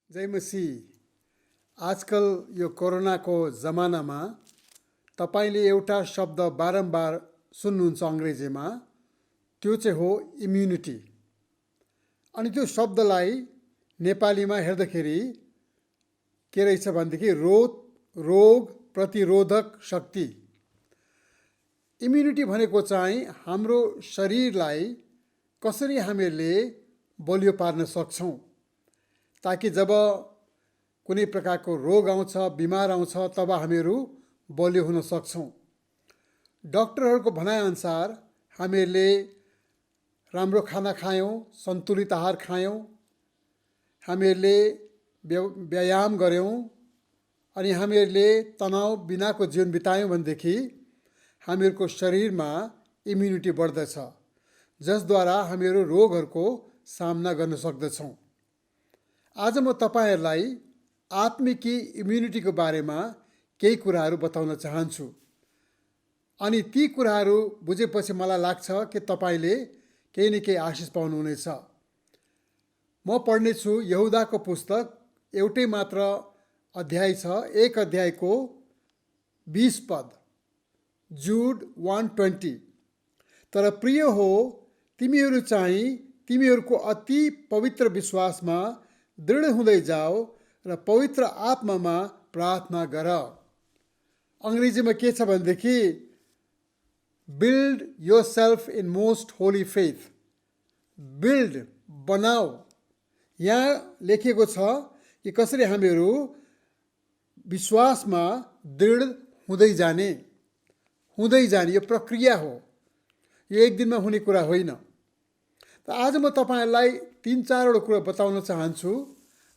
जय मसीह। आजकल यो कोरोनाको जमानामा तपाईले एउटा शब्द बारम्बार सुन्नुहुन्छ अङ्ग्रेजीमा, त्यो चाहिँ हो इम्युनिटी। अनि त्यो शब्दलाई नेपालीमा हेर्दाखेरि के रहेछ भनेदेखि रोग प्रतिरोधक शक्ति। इम्युनिटी भनेको चाहिँ हाम्रो शरीरलाई कसरी हामीले बलियो पार्न सक्छौँ, ताकि जब कुनै प्रकारको रोग आउँछ, बिमार आउँछ, तब हामीहरू बलियो हुन सक्छौँ। डाक्टरहरूको भनाइअनुसार हामीहरूले राम्रो खाना खायौँ, सन्तुलित आहार खायौँ, हामीहरूले व्यायाम गऱ्यौँ, अनि हामीहरूले तनाव बिनाको जीवन बितायौँ भनेदेखि हामीहरूको शरीरमा इम्युनिटी बढ्दछ, जसद्वारा हामीहरू रोगहरूको सामना गर्न सक्दछौँ। आज म तपाईहरूलाई आत्मिकी इम्युनिटीको बारेमा केही कुराहरू बताउन चाहन्छु। अनि ती कुराहरू बुझेपछि मलाई लाग्छ कि तपाईँले केही न केही आशिष पाउनुहुनेछ। म पढ्नेछु यहुदाको पुस्तक, एउटै मात्र अध्याय छ, 1 अध्यायको 20 पद, जुड 1:20। तर प्रिय हो, तिमीहरू चाहिँ तिमीहरूको अति पवित्र विश्वासमा दृढ हुँदै जाओ र पवित्र आत्मामा प्रार्थना गर। अङ्ग्रेजीमा के छ भनेदेखि build your self in most Holi faith. Build, बनाऊ। यहाँ लेखिएको छ कि कसरी हामीहरू विश्वासमा दृढ हुँदै जाने यो प्रक्रिया हो, यो एक दिनमा हुने कुरा होइन। त आज म तपाईँहरूलाई 3-4वटा कुरा बताउन चाहन्छु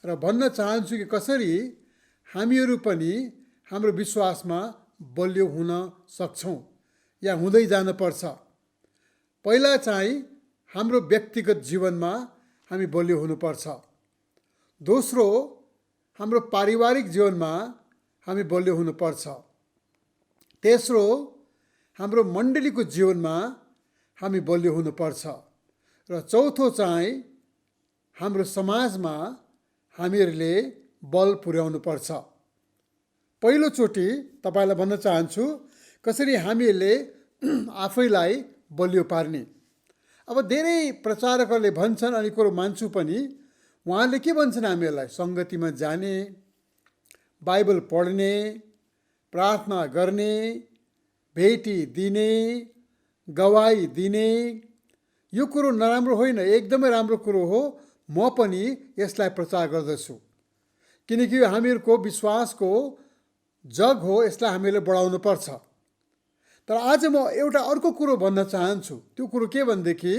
र भन्न चाहन्छु कि कसरी हामीहरू पनि हाम्रो विश्वासमा बलियो हुन सक्छौँ या हुँदै जानुपर्छ। पहिला चाहिँ हाम्रो व्यक्तिगत जीवनमा हामी बलियो हुनुपर्छ। दोस्रो, हाम्रो पारिवारिक जीवनमा हामी बलियो हुनुपर्छ। तेस्रो, हाम्रो मण्डलीको जीवनमा हामी बलियो हुनुपर्छ। र चौथो चाहिँ हाम्रो समाजमा हामीहरूले बल पुर्याउनुपर्छ। पहिलोचोटि तपाईँलाई भन्न चाहन्छु कसरी हामीहरूले आफैलाई बलियो पार्ने। अब धेरै प्रचारकहरूले भन्छन्, अनि कुरो मान्छु पनि, उहाँले के भन्छन् हामीहरूलाई? सङ्गतिमा जाने, बाइबल पढ्ने, प्रार्थना गर्ने, भेटी दिने, गवाई दिने। यो कुरो नराम्रो होइन, एकदमै राम्रो कुरो हो। म पनि यसलाई प्रचार गर्दछु, किनकि यो हामीहरूको विश्वासको जग हो, यसलाई हामीले बढाउनु पर्छ। तर आज म एउटा अर्को कुरो भन्न चाहन्छु। त्यो कुरो के भनेदेखि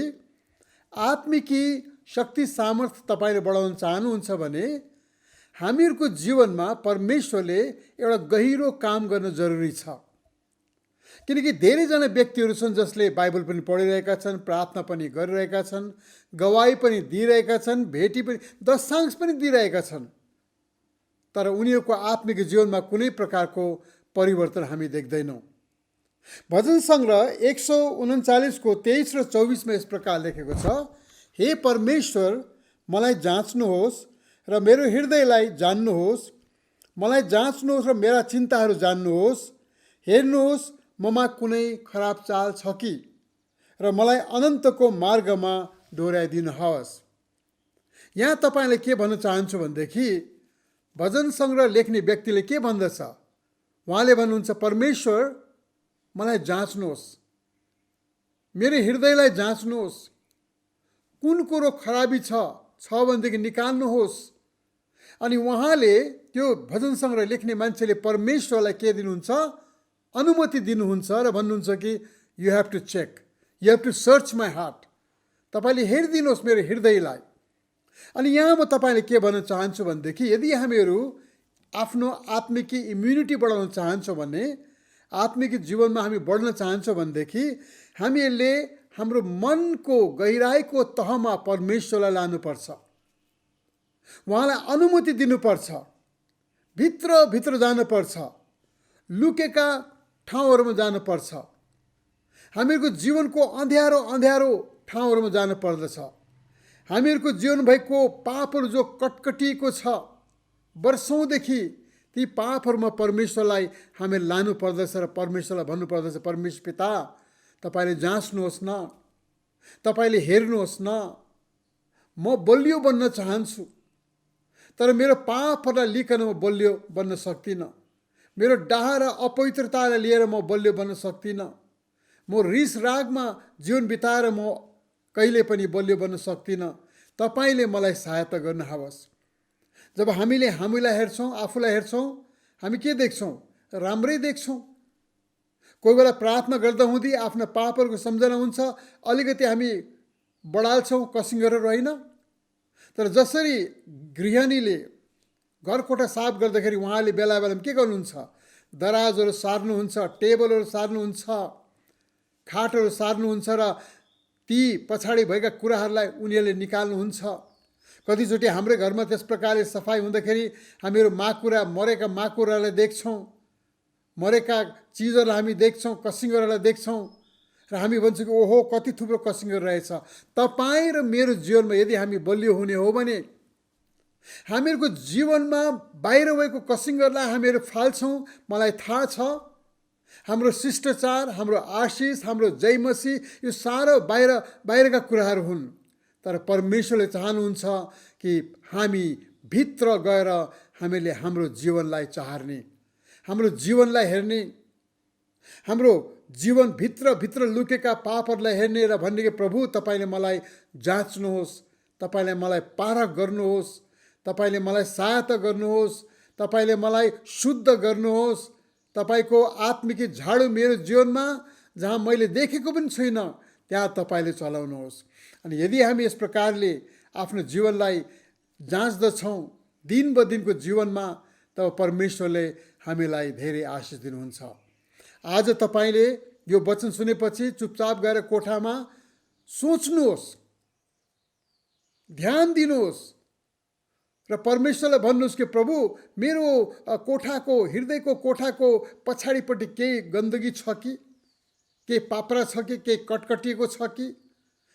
आत्मिकी शक्ति सामर्थ्य तपाईँले बढाउन चाहनुहुन्छ भने हामीहरूको जीवनमा परमेश्वरले एउटा गहिरो काम गर्न जरुरी छ। किनकि धेरैजना व्यक्तिहरू छन् जसले बाइबल पनि पढिरहेका छन्, प्रार्थना पनि गरिरहेका छन्, गवाई पनि दिइरहेका छन्, भेटी पनि, दशांश पनि दिइरहेका छन्, तर उनीहरूको आत्मिक जीवनमा कुनै प्रकारको परिवर्तन हामी देख्दैनौँ। भजन सङ्ग्रह 139को 23 र 24मा यस प्रकार लेखेको छ, हे परमेश्वर, मलाई जाँच्नुहोस् र मेरो हृदयलाई जान्नुहोस्, मलाई जाँच्नुहोस् र मेरा चिन्ताहरू जान्नुहोस्। हेर्नुहोस् ममा कुनै खराब चाल छ कि, र मलाई अनन्तको मार्गमा डोर्याइदिनुहोस्। यहाँ तपाईँले के भन्न चाहन्छु भनेदेखि भजन सङ्ग्रह लेख्ने व्यक्तिले के भन्दछ? उहाँले भन्नुहुन्छ, परमेश्वर मलाई जाँच्नुहोस्, मेरो हृदयलाई जाँच्नुहोस्, कुन कुरो खराबी छ भनेदेखि निकाल्नुहोस्। अनि उहाँले त्यो भजन सङ्ग्रह लेख्ने मान्छेले परमेश्वरलाई के दिनुहुन्छ? अनुमति दिनुहुन्छ र भन्नुहुन्छ कि you have to check, you have to search my heart. तपाईँले हेरिदिनुहोस् मेरो हृदयलाई। अनि यहाँ म तपाईँले के भन्न चाहन्छु भनेदेखि यदि हामीहरू आफ्नो आत्मिकी इम्युनिटी बढाउन चाहन्छौँ भने, आत्मिक जीवनमा हामी बढ्न चाहन्छौँ भनेदेखि हामीहरूले हाम्रो मनको गहिराईको तहमा परमेश्वरलाई लानुपर्छ, उहाँलाई अनुमति दिनुपर्छ, भित्र जानुपर्छ, लुकेका ठाउँहरूमा जानुपर्छ, हामीहरूको जीवनको अँध्यारो ठाउँहरूमा जानु पर्दछ। हामीहरूको जीवन भएको पापहरू जो कटकटिएको छ, वर्षौँदेखि ती पापहरूमा परमेश्वरलाई हामी लानु पर्दछ र परमेश्वरलाई भन्नुपर्दछ, परमेश्वर पिता तपाईँले जाँच्नुहोस् न, तपाईँले हेर्नुहोस् न, म बलियो बन्न चाहन्छु, तर मेरो पापहरूलाई लिकन म बलियो बन्न सक्दिनँ। मेरो डाहा र अपवित्रतालाई लिएर म बलियो बन्न सक्दिनँ। म रिस रागमा जीवन बिताएर म कहिले पनि बलियो बन्न सक्दिनँ। तपाईँले मलाई सहायता गर्नुहोस्। जब हामीले हामीलाई हेर्छौँ, आफूलाई हेर्छौँ, हामी के देख्छौँ? राम्रै देख्छौँ। कोही बेला प्रार्थना गर्दा हुँदै आफ्ना पापहरूको सम्झना हुन्छ, अलिकति हामी बढाल्छौँ, कसिङ गरेर होइन। तर जसरी गृहिणीले घरकोठा साफ गर्दाखेरि उहाँले बेला बेलामा के गर्नुहुन्छ? दराजहरू सार्नुहुन्छ, टेबलहरू सार्नुहुन्छ, खाटहरू सार्नुहुन्छ र ती पछाडि भएका कुराहरूलाई उनीहरूले निकाल्नुहुन्छ। कतिचोटि हाम्रो घरमा त्यस प्रकारले सफाइ हुँदाखेरि हामीहरू माकुरा, मरेका माकुरालाई देख्छौँ, मरेका चिजहरूलाई हामी देख्छौँ, कसिङ्गरहरूलाई देख्छौँ र हामी भन्छौँ कि ओहो कति थुप्रो कसिङ्गर रहेछ। तपाईँ र मेरो जीवनमा यदि हामी बलियो हुने हो भने हामीहरूको जीवनमा बाहिर भएको कसिङ्गरलाई हामीहरू फाल्छौँ। मलाई थाहा छ हाम्रो शिष्टाचार, हाम्रो आशिष, हाम्रो जयमसी यो सारो बाहिरका कुराहरू हुन्। तर परमेश्वरले चाहनुहुन्छ कि हामी भित्र गएर हामीले हाम्रो जीवनलाई चाहर्ने, हाम्रो जीवनलाई हेर्ने, हाम्रो जीवन भित्र लुकेका पापहरूलाई हेर्ने र भन्ने कि प्रभु तपाईँले मलाई जाँच्नुहोस्, तपाईँले मलाई पारख गर्नुहोस्, तपाईँले मलाई सहायता गर्नुहोस्, तपाईँले मलाई शुद्ध गर्नुहोस्। तपाईँको आत्मिक झाडु मेरो जीवनमा जहाँ मैले देखेको पनि छुइनँ त्यहाँ तपाईँले चलाउनुहोस्। अनि यदि हामी यस प्रकारले आफ्नो जीवनलाई जाँच्दछौँ दिन ब दिनको जीवनमा, तब परमेश्वरले हामीलाई धेरै आशिष दिनुहुन्छ। आज तपाईँले यो वचन सुनेपछि चुपचाप गएर कोठामा सोच्नुहोस्, ध्यान दिनुहोस् र परमेश्वरलाई भन्नुहोस् कि प्रभु मेरो कोठाको, हृदयको कोठाको पछाडिपट्टि केही गन्दगी छ कि, केही पाप्रा छ कि, केही कटकटिएको छ कि,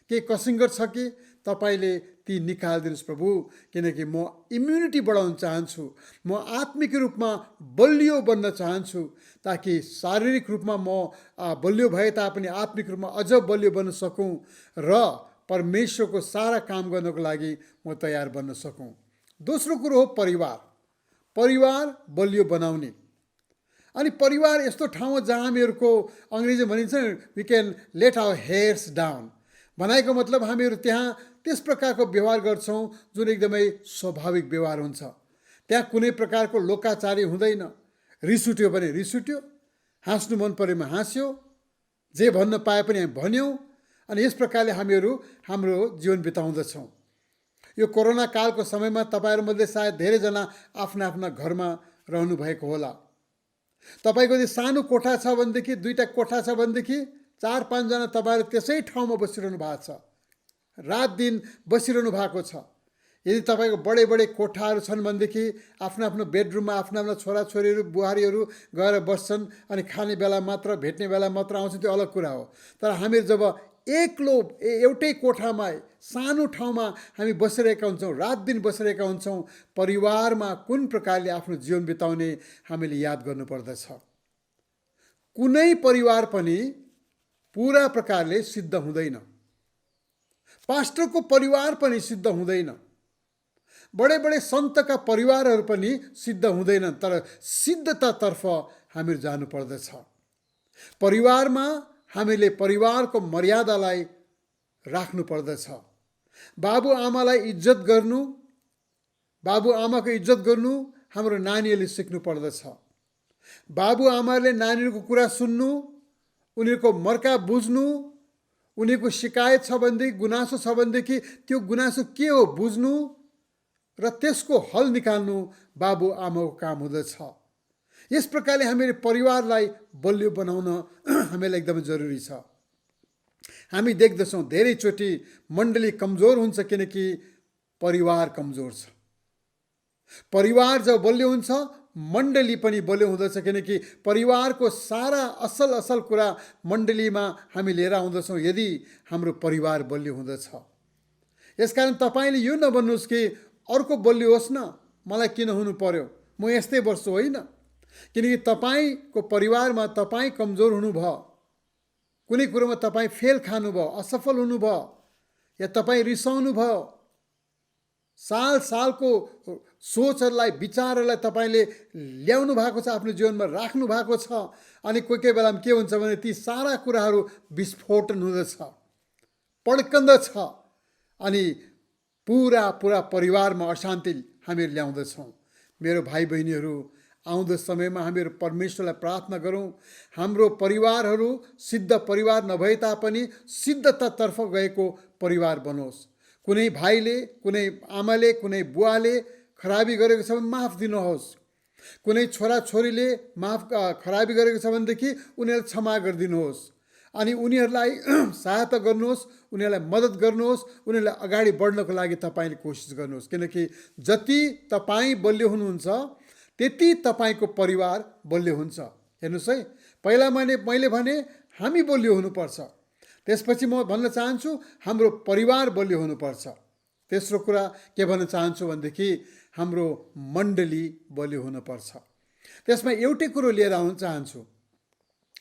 केही कसिङ्गर छ कि, तपाईँले ती निकालिदिनुहोस् प्रभु। किनकि म इम्युनिटी बढाउन चाहन्छु, म आत्मिक रूपमा बलियो बन्न चाहन्छु, ताकि शारीरिक रूपमा म बलियो भए तापनि आत्मिक रूपमा अझ बलियो बन्न सकौँ र परमेश्वरको सारा काम गर्नको लागि म तयार बन्न सकौँ। दोस्रो कुरो हो परिवार। परिवार बलियो बनाउने। अनि परिवार यस्तो ठाउँ हो जहाँ हामीहरूको अङ्ग्रेजी भनिन्छ we can let our hairs down. भनाइको मतलब हामीहरू त्यहाँ त्यस प्रकारको व्यवहार गर्छौँ जुन एकदमै स्वाभाविक व्यवहार हुन्छ। त्यहाँ कुनै प्रकारको लोकाचारी हुँदैन। रिस उठ्यो भने रिस उठ्यो, हाँस्नु मन परेमा हाँस्यो, जे भन्न पाए पनि हामी भन्यौँ। अनि यस प्रकारले हामीहरू हाम्रो जीवन बिताउँदछौँ। यो कोरोना कालको समयमा तपाईँहरूमध्ये सायद धेरैजना आफ्ना आफ्ना घरमा रहनुभएको होला। तपाईँको यदि सानो कोठा छ भनेदेखि, दुईवटा कोठा छ भनेदेखि 4-5 जना तपाईँहरू त्यसै ठाउँमा बसिरहनु भएको छ, रात दिन बसिरहनु भएको छ। यदि तपाईँको बडे कोठाहरू छन् भनेदेखि आफ्नो आफ्नो बेडरुममा आफ्ना आफ्ना छोराछोरीहरू, बुहारीहरू गएर बस्छन् अनि खाने बेला मात्र, भेट्ने बेला मात्र आउँछन्, त्यो अलग कुरा हो। तर हामीहरू जब एक्लो एउटै कोठामा सानो ठाउँमा हामी बसिरहेका हुन्छौँ, रात दिन बसिरहेका हुन्छौँ, परिवारमा कुन प्रकारले आफ्नो जीवन बिताउने हामीले याद गर्नुपर्दछ। कुनै परिवार पनि पुरा प्रकारले सिद्ध हुँदैन। पास्टरको परिवार पनि सिद्ध हुँदैन। बडे सन्तका परिवारहरू पनि सिद्ध हुँदैनन्। तर सिद्धतातर्फ हामीहरू जानुपर्दछ। परिवारमा हामीले परिवारको मर्यादालाई राख्नु पर्दछ। बाबुआमालाई इज्जत गर्नु, बाबुआमाको इज्जत गर्नु हाम्रो नानीहरूले सिक्नु पर्दछ। बाबुआमाले नानीहरूको कुरा सुन्नु, उनीहरूको मर्का बुझ्नु, उनीहरूको शिकायत छ भनेदेखि, गुनासो छ भनेदेखि त्यो गुनासो के हो बुझ्नु र त्यसको हल निकाल्नु बाबुआमाको काम हुँदछ। यस प्रकारले हामीले परिवारलाई बलियो बनाउन हामीलाई एकदमै जरुरी छ। हामी देख्दछौँ धेरैचोटि मण्डली कमजोर हुन्छ किनकि परिवार कमजोर छ। परिवार जब बलियो हुन्छ मण्डली पनि बलियो हुँदछ, किनकि परिवारको सारा असल कुरा मण्डलीमा हामी लिएर आउँदछौँ यदि हाम्रो परिवार बलियो हुँदछ। यसकारण तपाईँले यो नभन्नुहोस् कि अर्को बलियो होस् न, मलाई किन हुनु पर्यो, म यस्तै बस्छु, होइन। किनकि तपाईँको परिवारमा तपाईँ कमजोर हुनुभयो, कुनै कुरोमा तपाईँ फेल खानुभयो, असफल हुनुभयो, या तपाईँ रिसाउनु भयो, सालको सोचहरूलाई, विचारहरूलाई तपाईँले ल्याउनु भएको छ, आफ्नो जीवनमा राख्नु भएको छ। अनि कोही कोही बेलामा के हुन्छ भने ती सारा कुराहरू विस्फोटन हुँदछ, पड्कन्दछ, अनि पुरा परिवारमा अशान्ति हामीहरू ल्याउँदछौँ। मेरो भाइ बहिनीहरू, आउँदो समयमा हामीहरू परमेश्वरलाई प्रार्थना गरौँ, हाम्रो परिवारहरू सिद्ध परिवार नभए तापनि सिद्धतातर्फ गएको परिवार बनोस्। कुनै भाइले, कुनै आमाले, कुनै बुवाले खराबी गरेको छ भने माफ दिनुहोस्। कुनै छोराछोरीले खराबी गरेको छ भनेदेखि उनीहरूलाई क्षमा गरिदिनुहोस्। अनि उनीहरूलाई सहायता गर्नुहोस्, उनीहरूलाई मद्दत गर्नुहोस्, उनीहरूलाई अगाडि बढ्नको लागि तपाईँले कोसिस गर्नुहोस्। किनकि जति तपाईँ बलियो हुनुहुन्छ त्यति तपाईँको परिवार बलियो हुन्छ। हेर्नुहोस् है, पहिला मैले भने हामी बलियो हुनुपर्छ, त्यसपछि म भन्न चाहन्छु हाम्रो परिवार बलियो हुनुपर्छ। तेस्रो कुरा के भन्न चाहन्छु भनेदेखि हाम्रो मण्डली बलियो हुनुपर्छ। त्यसमा एउटै कुरो लिएर आउन चाहन्छु।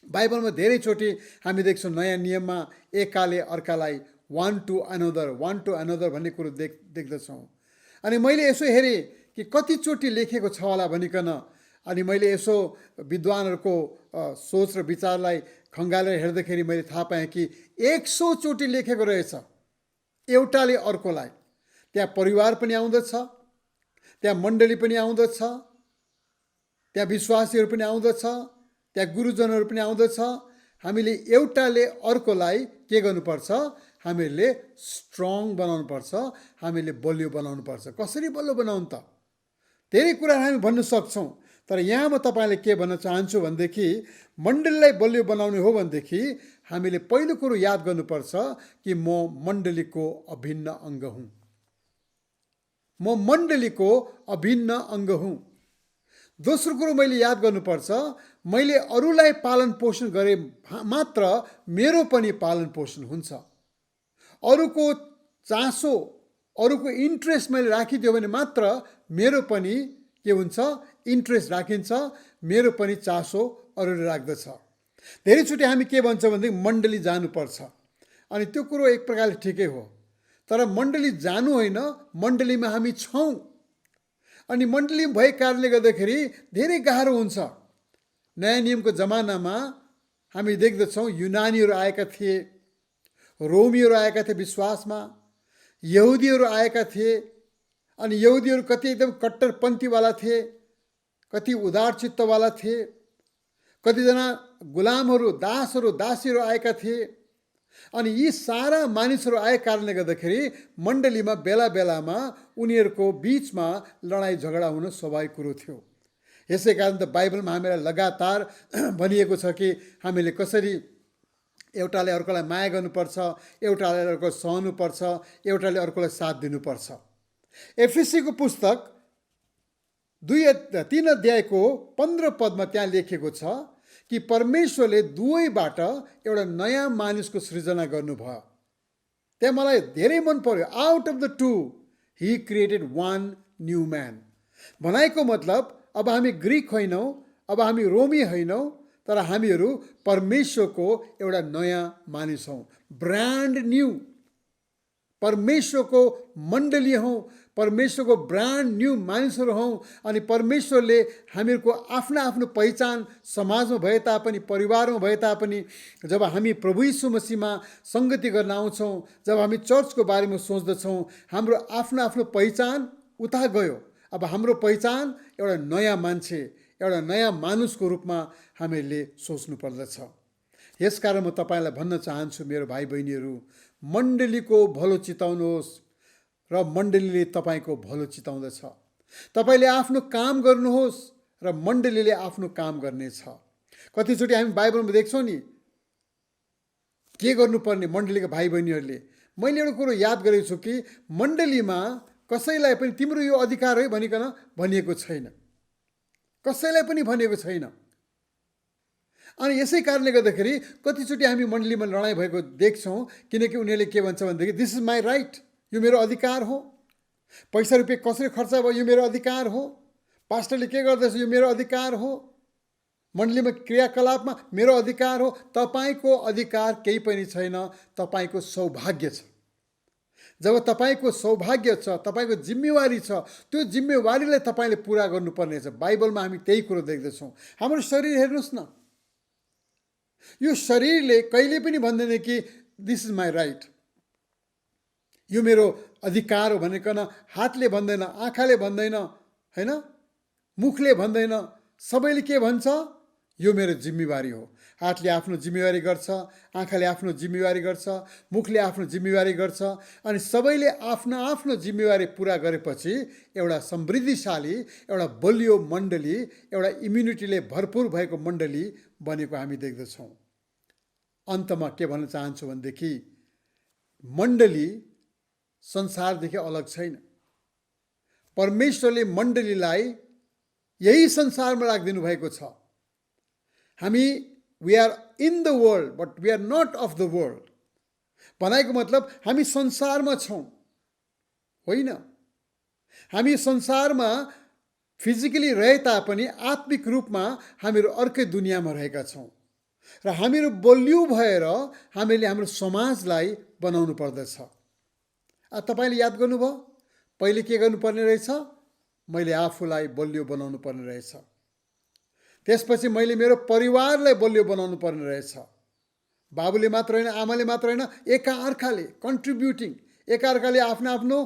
बाइबलमा धेरैचोटि हामी देख्छौँ, नयाँ नियममा एकाले अर्कालाई वान टु अनदर भन्ने कुरो देख्दछौँ। अनि मैले यसो हेरेँ कि कतिचोटि लेखेको छ होला भनिकन, अनि मैले यसो विद्वानहरूको सोच र विचारलाई खङ्गालेर हेर्दाखेरि मैले थाहा पाएँ कि 100 चोटि लेखेको रहेछ एउटाले अर्कोलाई। त्यहाँ परिवार पनि आउँदछ, त्यहाँ मण्डली पनि आउँदछ, त्यहाँ विश्वासीहरू पनि आउँदछ, त्यहाँ गुरुजनहरू पनि आउँदछ। हामीले एउटाले अर्कोलाई के गर्नुपर्छ, हामीले स्ट्रङ बनाउनुपर्छ, हामीले बलियो बनाउनुपर्छ। कसरी बलियो बनाउनु त? धेरै कुराहरू हामी भन्न सक्छौँ, तर यहाँ म तपाईँलाई के भन्न चाहन्छु भनेदेखि मण्डलीलाई बलियो बनाउने हो भनेदेखि हामीले पहिलो कुरो याद गर्नुपर्छ कि म मण्डलीको अभिन्न अङ्ग हुँ। म मण्डलीको अभिन्न अङ्ग हुँ। दोस्रो कुरो मैले याद गर्नुपर्छ, मैले अरूलाई पालन पोषण गरे मात्र मेरो पनि पालन पोषण हुन्छ। अरूको चासो, अरूको इन्ट्रेस्ट मैले राखिदियो भने मात्र मेरो पनि के हुन्छ, इन्ट्रेस्ट राखिन्छ, मेरो पनि चासो अरूले राख्दछ। धेरैचोटि हामी के भन्छौँ भनेदेखि मण्डली जानुपर्छ, अनि त्यो कुरो एक प्रकारले ठिकै हो, तर मण्डली जानु होइन, मण्डलीमा हामी छौँ। अनि मण्डली भएको कारणले गर्दाखेरि धेरै गाह्रो हुन्छ। नयाँ नियमको जमानामा हामी देख्दछौँ युनानीहरू आएका थिए, रोमीहरू आएका थिए विश्वासमा, यहुदीहरू आएका थिए। अनि यहुदीहरू कति एकदम कट्टरपन्थीवाला थिए, कति उदारचित्तवाला थिए, कतिजना गुलामहरू, दासहरू, दासीहरू आएका थिए। अनि यी सारा मानिसहरू आएका कारणले गर्दाखेरि मण्डलीमा बेला बेलामा उनीहरूको बिचमा लडाइँ झगडा हुन स्वाभाविक कुरो थियो। यसै कारण त बाइबलमा हामीलाई लगातार भनिएको छ कि हामीले कसरी एउटाले अर्कोलाई माया गर्नुपर्छ, एउटाले अर्को सहनुपर्छ, एउटाले अर्कोलाई साथ दिनुपर्छ। एफिसीको पुस्तक 3 अध्यायको 15 पदमा त्यहाँ लेखेको छ कि परमेश्वरले दुवैबाट एउटा नयाँ मानिसको सृजना गर्नुभयो। त्यहाँ मलाई धेरै मन पर्यो, out of the two he created one new man. भनाइको मतलब अब हामी ग्रिक होइनौँ, अब हामी रोमी होइनौँ, तर हामीहरू परमेश्वरको एउटा नयाँ मानिस हौँ, ब्रान्ड न्यू। परमेश्वरको मण्डली हौँ, परमेश्वरको ब्रान्ड न्यू मानिसहरू हौँ। अनि परमेश्वरले हामीहरूको आफ्नो आफ्नो पहिचान समाजमा भए तापनि, परिवारमा भए तापनि, जब हामी प्रभु यीशु मसीहमा सङ्गति गर्न आउँछौँ, जब हामी चर्चको बारेमा सोच्दछौँ, हाम्रो आफ्नो आफ्नो पहिचान उता गयो। अब हाम्रो पहिचान एउटा नयाँ मान्छे, एउटा नयाँ मानुसको रूपमा हामीले सोच्नु पर्दछ। यसकारण म तपाईँलाई भन्न चाहन्छु मेरो भाइ बहिनीहरू, मण्डलीको भलो चिताउनुहोस् र मण्डलीले तपाईँको भलो चिताउँदछ। तपाईँले आफ्नो काम गर्नुहोस् र मण्डलीले आफ्नो काम गर्नेछ। कतिचोटि हामी बाइबलमा देख्छौँ नि के गर्नुपर्ने मण्डलीका भाइ बहिनीहरूले। मैले एउटा कुरो याद गरेको छु कि मण्डलीमा कसैलाई पनि तिम्रो यो अधिकार है भनिकन भनिएको छैन, कसैलाई पनि भनिएको छैन। अनि यसै कारणले गर्दाखेरि कतिचोटि हामी मण्डलीमा लडाइँ भएको देख्छौँ, किनकि उनीहरूले के भन्छ भनेदेखि दिस इज माई राइट, यो मेरो अधिकार हो, पैसा रुपियाँ कसरी खर्च भयो यो मेरो अधिकार हो। पास्टरले के गर्दैछ यो मेरो अधिकार हो। मण्डलीमा क्रियाकलापमा मेरो अधिकार हो। तपाईँको अधिकार केही पनि छैन, तपाईँको सौभाग्य छ। जब तपाईँको सौभाग्य छ, तपाईँको जिम्मेवारी छ, त्यो जिम्मेवारीलाई तपाईँले पुरा गर्नुपर्ने छ। बाइबलमा हामी त्यही कुरो देख्दछौँ। हाम्रो शरीर हेर्नुहोस् न, यो शरीरले कहिले पनि भन्दैन कि दिस इज माई राइट, यो मेरो अधिकार हो भनेकन हातले भन्दैन, आँखाले भन्दैन, होइन, मुखले भन्दैन। सबैले के भन्छ? यो मेरो जिम्मेवारी हो। हातले आफ्नो जिम्मेवारी गर्छ, आँखाले आफ्नो जिम्मेवारी गर्छ, मुखले आफ्नो जिम्मेवारी गर्छ। अनि सबैले आफ्नो आफ्नो जिम्मेवारी पुरा गरेपछि एउटा समृद्धिशाली, एउटा बलियो मण्डली, एउटा इम्युनिटीले भरपुर भएको मण्डली बनेको हामी देख्दछौँ। अन्तमा के भन्न चाहन्छु भनेदेखि मण्डली संसारदेखि अलग छैन। परमेश्वरले मण्डलीलाई यही संसारमा राखिदिनु भएको छ। हामी we are in the world but we are not of the world भनेको मतलब हामी संसारमा छौँ होइन। हामी संसारमा फिजिकली रहे तापनि आत्मिक रूपमा हामीहरू अर्कै दुनियाँमा रहेका छौँ र हामीहरू बलियो भएर हामीले हाम्रो समाजलाई बनाउनु पर्दछ। तपाईँले याद गर्नुभयो पहिले के गर्नुपर्ने रहेछ? मैले आफूलाई बलियो बनाउनु पर्ने रहेछ। त्यसपछि मैले मेरो परिवारलाई बलियो बनाउनु पर्ने रहेछ। बाबुले मात्र होइन, आमाले मात्र होइन, एकाअर्काले कन्ट्रिब्युटिङ, एकाअर्काले आफ्नो आफ्नो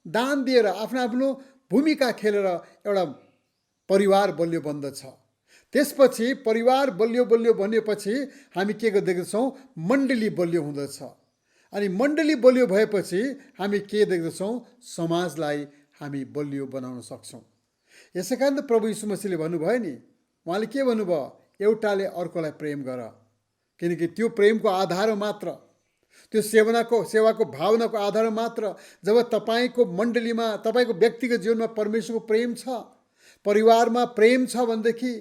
दान दिएर, आफ्नो आफ्नो भूमिका खेलेर एउटा परिवार बलियो बन्दछ। त्यसपछि परिवार बलियो बलियो बनेपछि हामी के देख्दछौँ? मण्डली बलियो हुँदछ। अनि मण्डली बलियो भएपछि हामी के देख्दछौँ? समाजलाई हामी बलियो बनाउन सक्छौँ। यसै कारण त प्रभु यीशु मसीहले भन्नुभयो नि, उहाँले के भन्नुभयो? एउटाले अर्कोलाई प्रेम गर, किनकि त्यो प्रेमको आधार मात्र, त्यो सेवाको भावनाको आधार मात्र जब तपाईँको मण्डलीमा, तपाईँको व्यक्तिगत जीवनमा परमेश्वरको प्रेम छ, परिवारमा प्रेम छ भनेदेखि,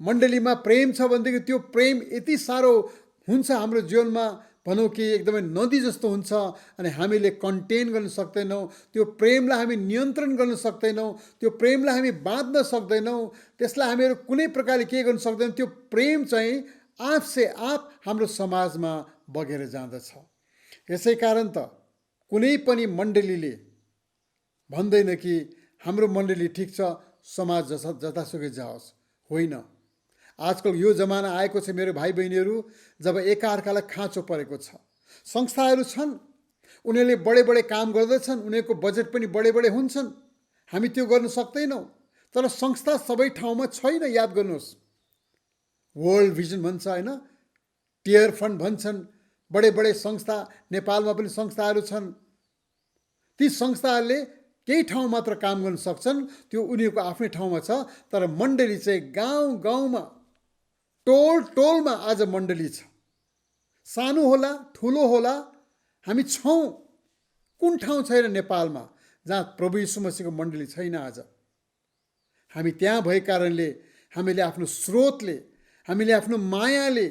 मण्डलीमा प्रेम छ भनेदेखि त्यो प्रेम यति साह्रो हुन्छ हाम्रो जीवनमा, भनौँ कि एकदमै नदी जस्तो हुन्छ। अनि हामीले कन्टेन गर्न सक्दैनौँ, त्यो प्रेमलाई हामी नियन्त्रण गर्न सक्दैनौँ, त्यो प्रेमलाई हामी बाँध्न सक्दैनौँ, त्यसलाई हामीहरू कुनै प्रकारले के गर्न सक्दैनौँ। त्यो प्रेम चाहिँ आफसे आप हाम्रो समाजमा बगेर जाँदछ। यसै कारण त कुनै पनि मण्डलीले भन्दैन कि हाम्रो मण्डली ठिक छ, समाज जतासुकै जाओस्, होइन। आजकल यो जमाना आएको छ मेरो भाइ बहिनीहरू, जब एकाअर्कालाई खाँचो परेको छ। संस्थाहरू छन्, उनीहरूले बडे बडे काम गर्दछन्, उनीहरूको बजेट पनि बडे बडे हुन्छन्, हामी त्यो गर्न सक्दैनौँ। तर संस्था सबै ठाउँमा छैन। याद गर्नुहोस्, वर्ल्ड भिजन भन्छ होइन, टियर फन्ड भन्छन्, बडे बडे संस्था, नेपालमा पनि संस्थाहरू छन्। ती संस्थाहरूले केही ठाउँ मात्र काम गर्न सक्छन्, त्यो उनीहरूको आफ्नै ठाउँमा छ। तर मण्डली चाहिँ गाउँ गाउँमा, टोल टोलमा आज मण्डली छ। सानो होला ठुलो होला, हामी छौँ। कुन ठाउँ छैन नेपालमा जहाँ प्रभु यीशु मसीहको मण्डली छैन? आज हामी त्यहाँ भए कारणले हामीले आफ्नो स्रोतले, हामीले आफ्नो मायाले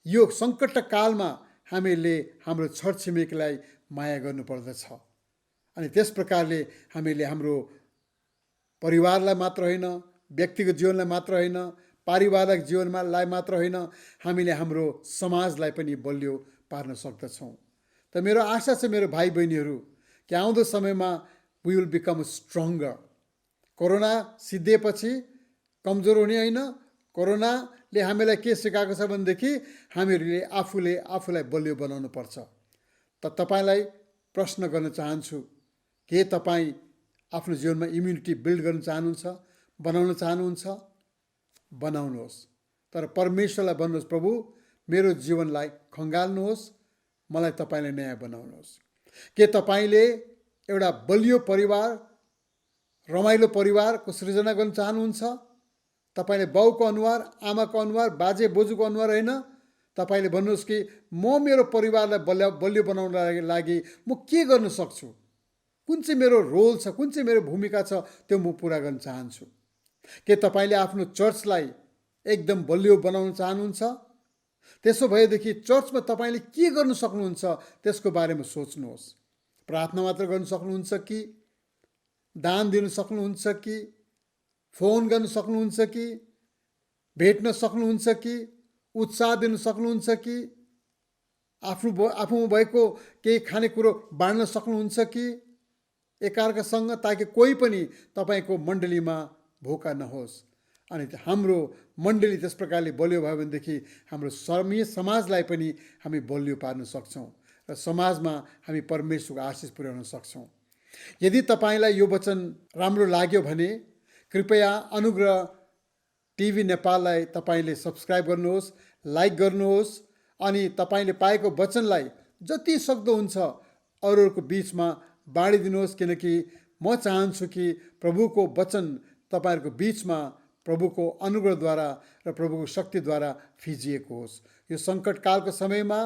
यो सङ्कट कालमा हामीले हाम्रो छरछिमेकीलाई माया गर्नुपर्दछ। अनि त्यस प्रकारले हामीले हाम्रो परिवारलाई मात्र होइन, व्यक्तिगत जीवनलाई मात्र होइन, पारिवारिक जीवनलाई मात्र होइन, हामीले हाम्रो समाजलाई पनि बलियो पार्न सक्दछौँ। त मेरो आशा छ मेरो भाइ बहिनीहरू कि आउँदो समयमा we will become stronger. Corona सिद्धिएपछि कमजोर हुने होइन। कोरोनाले हामीलाई के सिकाएको छ भनेदेखि हामीहरूले आफूलाई बलियो बनाउनु पर्छ। त तपाईँलाई प्रश्न गर्न चाहन्छु, के तपाईँ आफ्नो जीवनमा इम्युनिटी बिल्ड गर्न चाहनुहुन्छ, बनाउन चाहनुहुन्छ? बनाउनुहोस्। तर परमेश्वरलाई भन्नुहोस्, प्रभु मेरो जीवनलाई खङ्गाल्नुहोस्, मलाई तपाईँले नयाँ बनाउनुहोस्। के तपाईँले एउटा बलियो परिवार, रमाइलो परिवारको सृजना गर्न चाहनुहुन्छ? तपाईँले बाउको अनुहार, आमाको अनुहार, बाजे बोजूको अनुहार होइन, तपाईँले भन्नुहोस् कि म मेरो परिवारलाई बलियो बनाउनको लागि म के गर्न सक्छु, कुन चाहिँ मेरो रोल छ, कुन चाहिँ मेरो भूमिका छ, त्यो म पुरा गर्न चाहन्छु। के तपाईँले आफ्नो चर्चलाई एकदम बलियो बनाउन चाहनुहुन्छ? त्यसो भएदेखि चर्चमा तपाईँले के गर्न सक्नुहुन्छ त्यसको बारेमा सोच्नुहोस्। प्रार्थना मात्र गर्न सक्नुहुन्छ कि दान दिन सक्नुहुन्छ कि, फोन गर्न सक्नुहुन्छ कि, भेट्न सक्नुहुन्छ कि, उत्साह दिन सक्नुहुन्छ कि, आफूमा भएको केही खानेकुरो बाँड्न सक्नुहुन्छ कि एकअर्कासँग, ताकि कोही पनि तपाईँको मण्डलीमा भोका नहोस्। अनि हाम्रो मण्डली त्यस प्रकारले बलियो भयो भनेदेखि हाम्रो समाजलाई पनि हामी बलियो पार्न सक्छौँ र समाजमा हामी परमेश्वरको आशिष पुर्याउन सक्छौँ। यदि तपाईँलाई यो वचन राम्रो लाग्यो भने कृपया अनुग्रह टिभी नेपाललाई तपाईँले सब्सक्राइब गर्नुहोस्, लाइक गर्नुहोस् अनि तपाईँले पाएको वचनलाई जति सक्दो हुन्छ अरूहरूको बिचमा बाँडिदिनुहोस्, किनकि म चाहन्छु कि प्रभुको वचन तपाईँहरूको बिचमा प्रभुको अनुग्रहद्वारा र प्रभुको शक्तिद्वारा फिजिएको होस्। यो सङ्कटकालको समयमा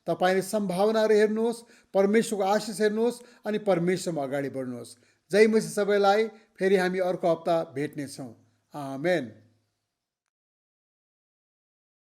तपाईँले सम्भावनाहरू हेर्नुहोस्, परमेश्वरको आशिष हेर्नुहोस् अनि परमेश्वरमा अगाडि बढ्नुहोस्। जय मसीह सबैलाई। फेरि हामी अर्को हप्ता भेट्नेछौँ। आमेन।